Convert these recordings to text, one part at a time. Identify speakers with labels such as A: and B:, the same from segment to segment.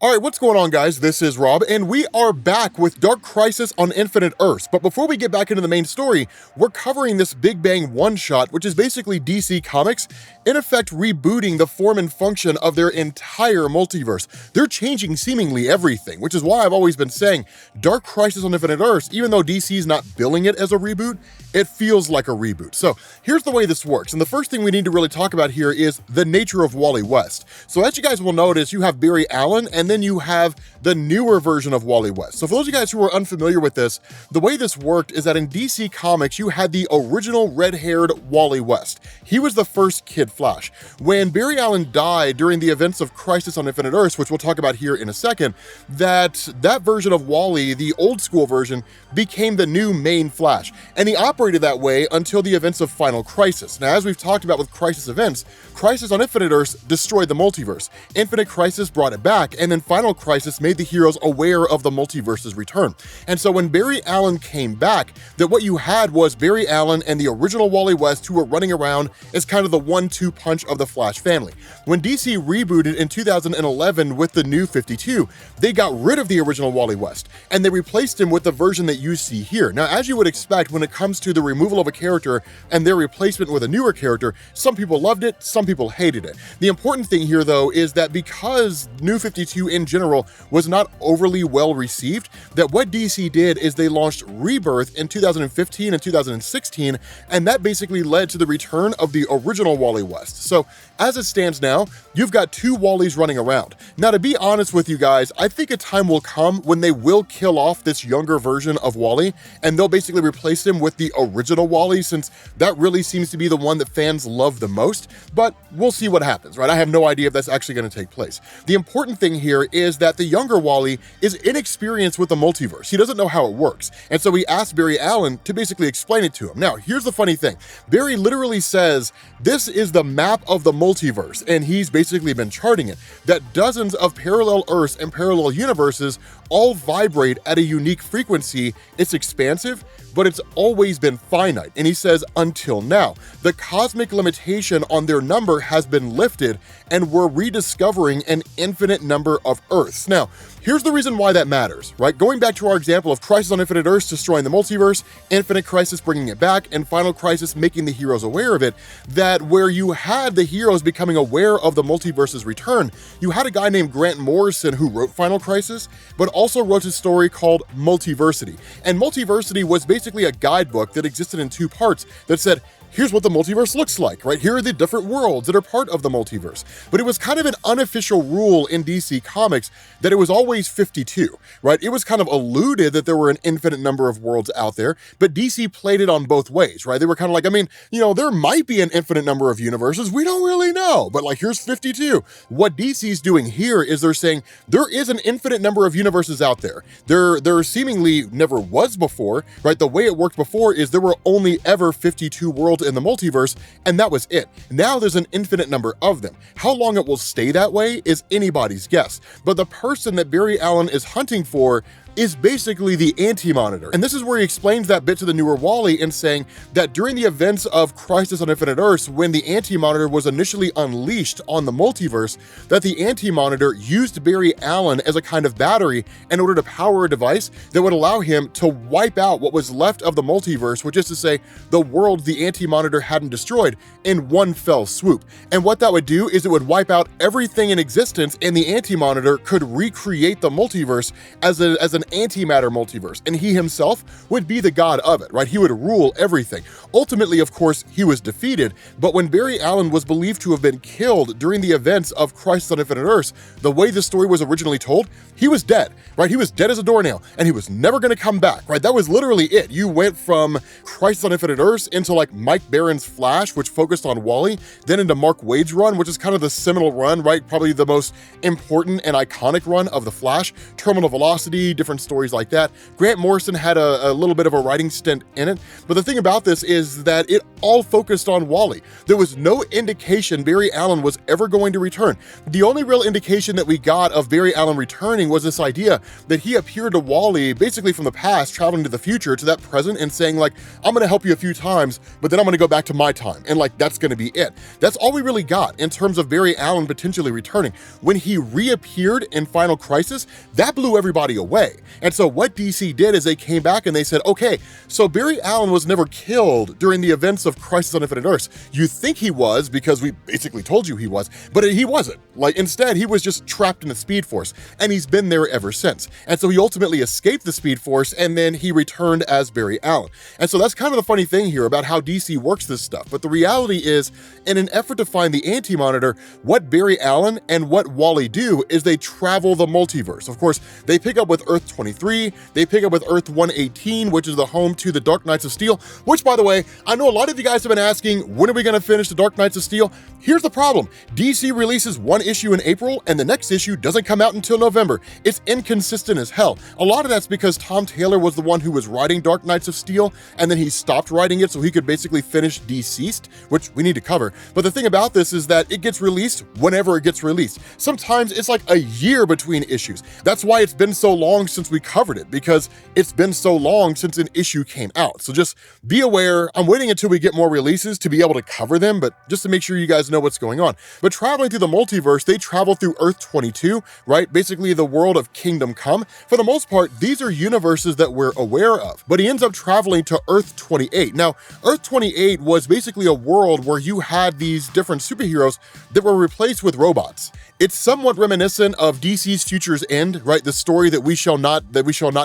A: All right, what's going on, guys? This is Rob, and we are back with Dark Crisis on Infinite Earths. But before we get back into the main story, we're covering this Big Bang one-shot, which is basically DC Comics, in effect rebooting the form and function of their entire multiverse. They're changing seemingly everything, which is why I've always been saying Dark Crisis on Infinite Earths, even though DC's not billing it as a reboot, it feels like a reboot. So here's the way this works, and the first thing we need to really talk about here is the nature of Wally West. So as you guys will notice, you have Barry Allen, and then you have the newer version of Wally West. So for those of you guys who are unfamiliar with this, the way this worked is that in DC Comics, you had the original red-haired Wally West. He was the first Kid Flash. When Barry Allen died during the events of Crisis on Infinite Earths, which we'll talk about here in a second, that version of Wally, the old school version, became the new main Flash. And he operated that way until the events of Final Crisis. Now, as we've talked about with Crisis events, Crisis on Infinite Earths destroyed the multiverse. Infinite Crisis brought it back, and then Final Crisis made the heroes aware of the multiverse's return. And so when Barry Allen came back, that what you had was Barry Allen and the original Wally West who were running around as kind of the 1-2 punch of the Flash family. When DC rebooted in 2011 with the New 52, they got rid of the original Wally West, and they replaced him with the version that you see here. Now, as you would expect, when it comes to the removal of a character and their replacement with a newer character, some people loved it, some people hated it. The important thing here, though, is that because New 52 in general was not overly well received, that what DC did is they launched Rebirth in 2015 and 2016, and that basically led to the return of the original Wally West. So as it stands now, you've got two Wallys running around. Now, to be honest with you guys, I think a time will come when they will kill off this younger version of Wally, and they'll basically replace him with the original Wally, since that really seems to be the one that fans love the most, but we'll see what happens, right? I have no idea if that's actually going to take place. The important thing here is that the younger Wally is inexperienced with the multiverse. He doesn't know how it works, and so he asked Barry Allen to basically explain it to him. Now, here's the funny thing. Barry literally says, this is the map of the multiverse, and he's basically been charting it, that dozens of parallel Earths and parallel universes all vibrate at a unique frequency. It's expansive, but it's always been finite. And he says, until now, the cosmic limitation on their number has been lifted, and we're rediscovering an infinite number of Earths. Now, here's the reason why that matters, right? Going back to our example of Crisis on Infinite Earths destroying the multiverse, Infinite Crisis bringing it back, and Final Crisis making the heroes aware of it, that where you had the heroes becoming aware of the multiverse's return, you had a guy named Grant Morrison who wrote Final Crisis, but also wrote a story called Multiversity. And Multiversity was basically a guidebook that existed in two parts that said, here's what the multiverse looks like, right? Here are the different worlds that are part of the multiverse. But it was kind of an unofficial rule in DC Comics that it was always 52, right? It was kind of alluded that there were an infinite number of worlds out there, but DC played it on both ways, right? They were kind of like, I mean, there might be an infinite number of universes. We don't really know, but like, here's 52. What DC's doing here is they're saying there is an infinite number of universes out there. There seemingly never was before, right? The way it worked before is there were only ever 52 worlds in the multiverse, and that was it. Now there's an infinite number of them. How long it will stay that way is anybody's guess. But the person that Barry Allen is hunting for is basically the Anti-Monitor. And this is where he explains that bit to the newer Wally in saying that during the events of Crisis on Infinite Earths, when the Anti-Monitor was initially unleashed on the multiverse, that the Anti-Monitor used Barry Allen as a kind of battery in order to power a device that would allow him to wipe out what was left of the multiverse, which is to say, the world the Anti-Monitor hadn't destroyed, in one fell swoop. And what that would do is it would wipe out everything in existence, and the Anti-Monitor could recreate the multiverse as an antimatter multiverse, and he himself would be the god of it, right? He would rule everything. Ultimately, of course, he was defeated, but when Barry Allen was believed to have been killed during the events of Crisis on Infinite Earths, the way the story was originally told, he was dead, right? He was dead as a doornail, and he was never going to come back, right? That was literally it. You went from Crisis on Infinite Earths into like Mike Barron's Flash, which focused on Wally, then into Mark Waid's run, which is kind of the seminal run, right? Probably the most important and iconic run of the Flash. Terminal velocity, different different stories like that. Grant Morrison had a little bit of a writing stint in it, but the thing about this is that it all focused on Wally. There was no indication Barry Allen was ever going to return. The only real indication that we got of Barry Allen returning was this idea that he appeared to Wally basically from the past, traveling to the future to that present and saying like, I'm gonna help you a few times, but then I'm gonna go back to my time. And like, that's gonna be it. That's all we really got in terms of Barry Allen potentially returning. When he reappeared in Final Crisis, that blew everybody away. And so what DC did is they came back and they said, okay, so Barry Allen was never killed during the events of Crisis on Infinite Earths. You think he was because we basically told you he was, but he wasn't. Like instead, he was just trapped in the Speed Force and he's been there ever since. And so he ultimately escaped the Speed Force and then he returned as Barry Allen. And so that's kind of the funny thing here about how DC works this stuff. But the reality is, in an effort to find the Anti-Monitor, what Barry Allen and what Wally do is they travel the multiverse. Of course, they pick up with Earth 23, they pick up with Earth 118, which is the home to the Dark Knights of Steel, which by the way, I know a lot of you guys have been asking, when are we gonna finish the Dark Knights of Steel? Here's the problem. DC releases one issue in April and the next issue doesn't come out until November. It's inconsistent as hell. A lot of that's because Tom Taylor was the one who was writing Dark Knights of Steel and then he stopped writing it so he could basically finish Deceased, which we need to cover. But the thing about this is that it gets released whenever it gets released. Sometimes it's like a year between issues. That's why it's been so long since we covered it, because it's been so long since an issue came out. So just be aware. I'm waiting until we get more releases to be able to cover them, but just to make sure you guys know what's going on. But traveling through the multiverse, they travel through Earth 22, right? Basically the world of Kingdom Come. For the most part, these are universes that we're aware of, but he ends up traveling to Earth 28. Now, Earth 28 was basically a world where you had these different superheroes that were replaced with robots. It's somewhat reminiscent of DC's Future's End, right? The story that we shall not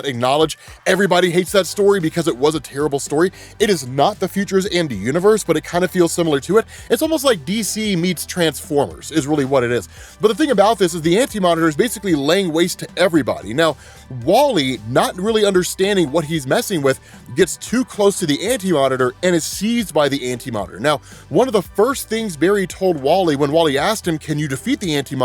A: acknowledge. Everybody hates that story because it was a terrible story. It is not the Future's End universe, but it kind of feels similar to it. It's almost like DC meets Transformers is really what it is. But the thing about this is the Anti-Monitor is basically laying waste to everybody. Now, Wally, not really understanding what he's messing with, gets too close to the Anti-Monitor and is seized by the Anti-Monitor. Now, one of the first things Barry told Wally when Wally asked him, can you defeat the Anti-Monitor?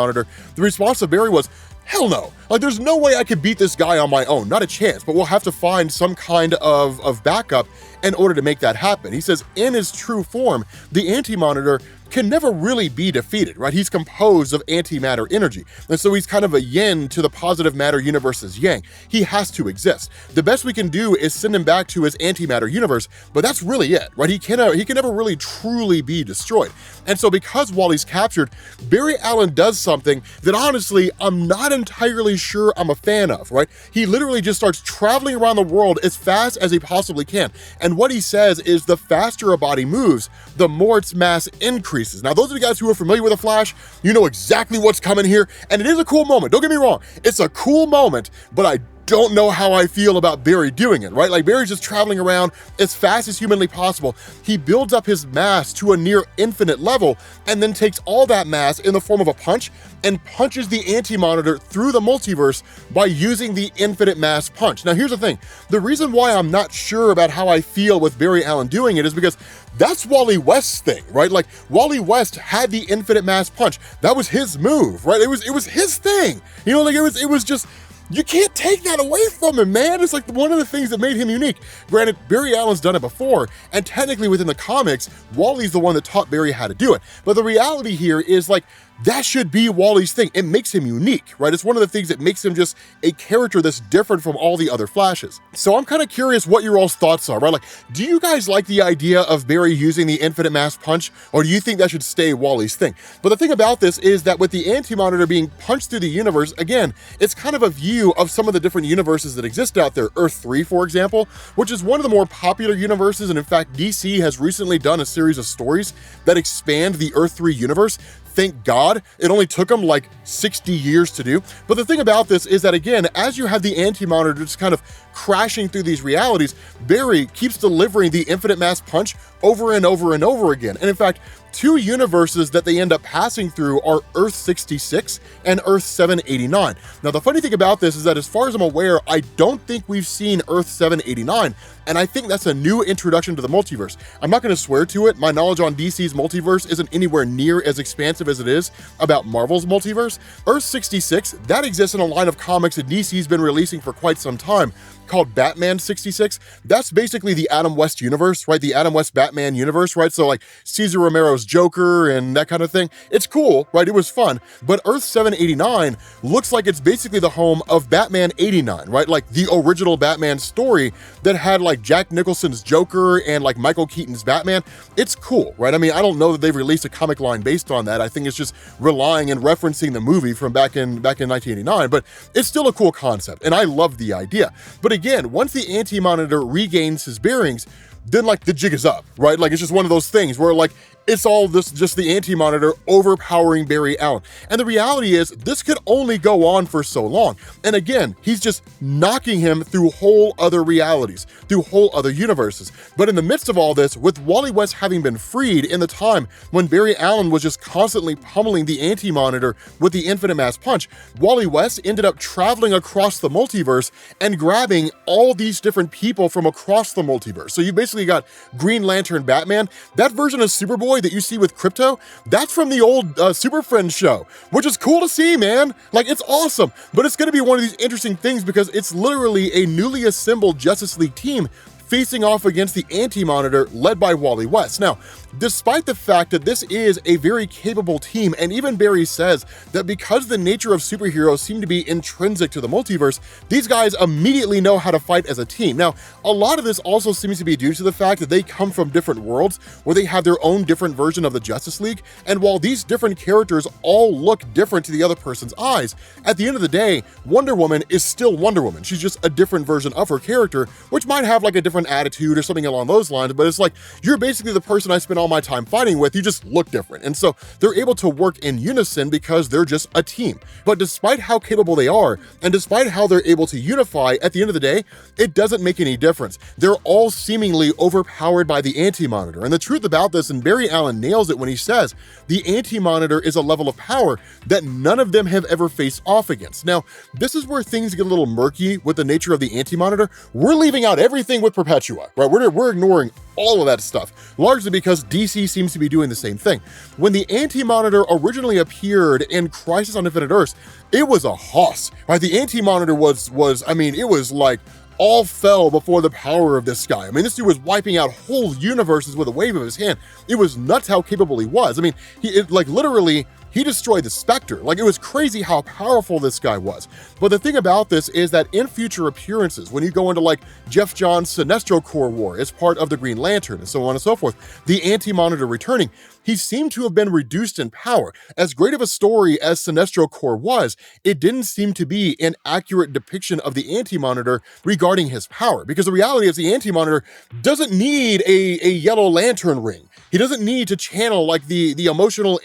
A: The response of Barry was, hell no. Like, there's no way I could beat this guy on my own. Not a chance, but we'll have to find some kind of backup in order to make that happen. He says, in his true form, the Anti-Monitor can never really be defeated, right? He's composed of antimatter energy. And so he's kind of a yin to the positive matter universe's yang. He has to exist. The best we can do is send him back to his antimatter universe, but that's really it, right? He can never really truly be destroyed. And so because Wally's captured, Barry Allen does something that honestly, I'm not entirely sure I'm a fan of, right? He literally just starts traveling around the world as fast as he possibly can. And what he says is the faster a body moves, the more its mass increases. Now, those of you guys who are familiar with The Flash, you know exactly what's coming here, and it is a cool moment. Don't get me wrong. It's a cool moment, but I don't know how I feel about Barry doing it, right? Like Barry's just traveling around as fast as humanly possible. He builds up his mass to a near infinite level and then takes all that mass in the form of a punch and punches the Anti-Monitor through the multiverse by using the infinite mass punch. Now, here's the thing. The reason why I'm not sure about how I feel with Barry Allen doing it is because that's Wally West's thing, right? Like Wally West had the infinite mass punch. That was his move, right? It was his thing. You know, like it was just, you can't take that away from him, man. It's like one of the things that made him unique. Granted, Barry Allen's done it before, and technically within the comics, Wally's the one that taught Barry how to do it. But the reality here is like, that should be Wally's thing. It makes him unique, right? It's one of the things that makes him just a character that's different from all the other Flashes. So I'm kind of curious what your all's thoughts are, right? Like, do you guys like the idea of Barry using the infinite mass punch, or do you think that should stay Wally's thing? But the thing about this is that with the Anti-Monitor being punched through the universe, again, it's kind of a view of some of the different universes that exist out there. Earth 3, for example, which is one of the more popular universes, and in fact, DC has recently done a series of stories that expand the Earth 3 universe. Thank God, it only took them like 60 years to do. But the thing about this is that, again, as you have the Anti-Monitor just kind of crashing through these realities, Barry keeps delivering the infinite mass punch over and over and over again. And in fact, two universes that they end up passing through are Earth 66 and Earth 789. Now, the funny thing about this is that as far as I'm aware, I don't think we've seen Earth 789, and I think that's a new introduction to the multiverse. I'm not going to swear to it. My knowledge on DC's multiverse isn't anywhere near as expansive as it is about Marvel's multiverse. Earth 66, that exists in a line of comics that DC's been releasing for quite some time, called Batman 66. That's basically the Adam West universe, right? The Adam West Batman universe, right? So like Cesar Romero's Joker and that kind of thing. It's cool, right? It was fun. But Earth 789 looks like it's basically the home of Batman 89, right? Like the original Batman story that had like Jack Nicholson's Joker and like Michael Keaton's Batman. It's cool, right? I mean, I don't know that they've released a comic line based on that. I think it's just relying and referencing the movie from back in 1989, but it's still a cool concept, and I love the idea. But again, once the Anti-Monitor regains his bearings, then like the jig is up, right? Like it's just one of those things where like it's all this just the Anti-Monitor overpowering Barry Allen. And the reality is this could only go on for so long. And again, he's just knocking him through whole other realities, through whole other universes. But in the midst of all this, with Wally West having been freed in the time when Barry Allen was just constantly pummeling the Anti-Monitor with the infinite mass punch, Wally West ended up traveling across the multiverse and grabbing all these different people from across the multiverse. So you basically got Green Lantern Batman. That version of Superboy that you see with Crypto, that's from the old Super Friends show, which is cool to see, man. Like, it's awesome. But it's going to be one of these interesting things because it's literally a newly assembled Justice League team facing off against the Anti-Monitor led by Wally West. Now, despite the fact that this is a very capable team, and even Barry says that because the nature of superheroes seem to be intrinsic to the multiverse, these guys immediately know how to fight as a team. Now, a lot of this also seems to be due to the fact that they come from different worlds where they have their own different version of the Justice League, and while these different characters all look different to the other person's eyes, at the end of the day, Wonder Woman is still Wonder Woman. She's just a different version of her character, which might have like a different attitude or something along those lines, but it's like, you're basically the person I spend all my time fighting with, you just look different. And so they're able to work in unison because they're just a team. But despite how capable they are, and despite how they're able to unify, at the end of the day, it doesn't make any difference. They're all seemingly overpowered by the Anti-Monitor. And the truth about this, and Barry Allen nails it when he says, the Anti-Monitor is a level of power that none of them have ever faced off against. Now, this is where things get a little murky with the nature of the Anti-Monitor. We're leaving out everything with Perpetua, right? We're ignoring all of that stuff, largely because DC seems to be doing the same thing. When the Anti-Monitor originally appeared in Crisis on Infinite Earths, it was a hoss, right? The Anti-Monitor was, I mean, it was like all fell before the power of this guy. I mean, this dude was wiping out whole universes with a wave of his hand. It was nuts how capable he was. I mean, literally, he destroyed the Spectre. Like, it was crazy how powerful this guy was. But the thing about this is that in future appearances, when you go into like Jeff Johns' Sinestro Corps War as part of the Green Lantern and so on and so forth, the Anti-Monitor returning, he seemed to have been reduced in power. As great of a story as Sinestro Corps was, it didn't seem to be an accurate depiction of the Anti-Monitor regarding his power. Because the reality is the Anti-Monitor doesn't need a yellow lantern ring. He doesn't need to channel like the emotional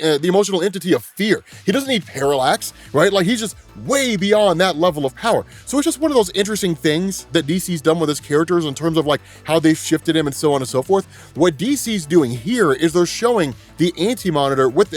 A: entity of fear. He doesn't need parallax, right? Like, he's just way beyond that level of power. So it's just one of those interesting things that DC's done with his characters in terms of like how they've shifted him and so on and so forth. What DC's doing here is they're showing the Anti-Monitor with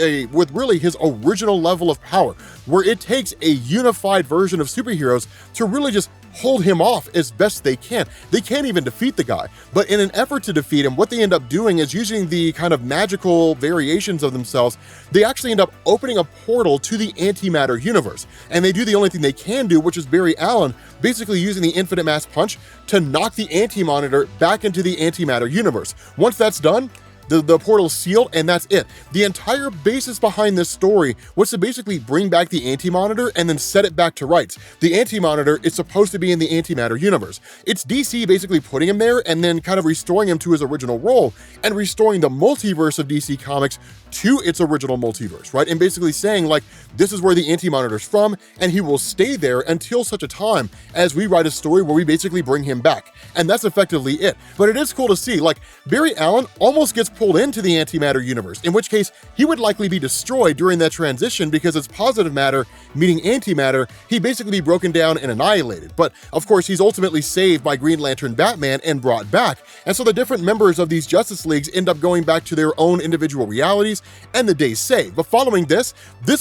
A: really his original level of power, where it takes a unified version of superheroes to really just hold him off as best they can. They can't even defeat the guy, but in an effort to defeat him, what they end up doing is using the kind of magical variations of themselves. They actually end up opening a portal to the antimatter universe, and they do the only thing they can do, which is Barry Allen basically using the infinite mass punch to knock the Anti-Monitor back into the antimatter universe. Once that's done, the portal's sealed, and that's it. The entire basis behind this story was to basically bring back the Anti-Monitor and then set it back to rights. The Anti-Monitor is supposed to be in the antimatter universe. It's DC basically putting him there and then kind of restoring him to his original role and restoring the multiverse of DC Comics to its original multiverse, right? And basically saying like, this is where the Anti-Monitor's from, and he will stay there until such a time as we write a story where we basically bring him back. And that's effectively it. But it is cool to see, like, Barry Allen almost gets pulled into the antimatter universe, in which case he would likely be destroyed during that transition because as positive matter, meaning antimatter, he'd basically be broken down and annihilated. But of course, he's ultimately saved by Green Lantern Batman and brought back. And so the different members of these Justice Leagues end up going back to their own individual realities and the day's saved. But following this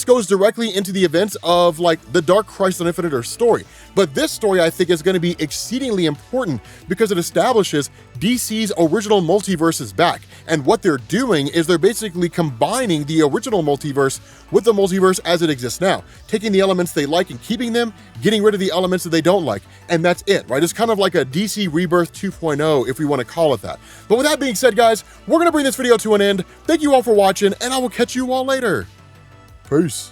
A: goes directly into the events of like the Dark Crisis on Infinite Earth story. But this story I think is going to be exceedingly important because it establishes DC's original multiverse is back. And what they're doing is they're basically combining the original multiverse with the multiverse as it exists now, taking the elements they like and keeping them, getting rid of the elements that they don't like, and that's it, right? It's kind of like a DC Rebirth 2.0, if we want to call it that. But with that being said, guys, we're going to bring this video to an end. Thank you all for watching, and I will catch you all later. Peace.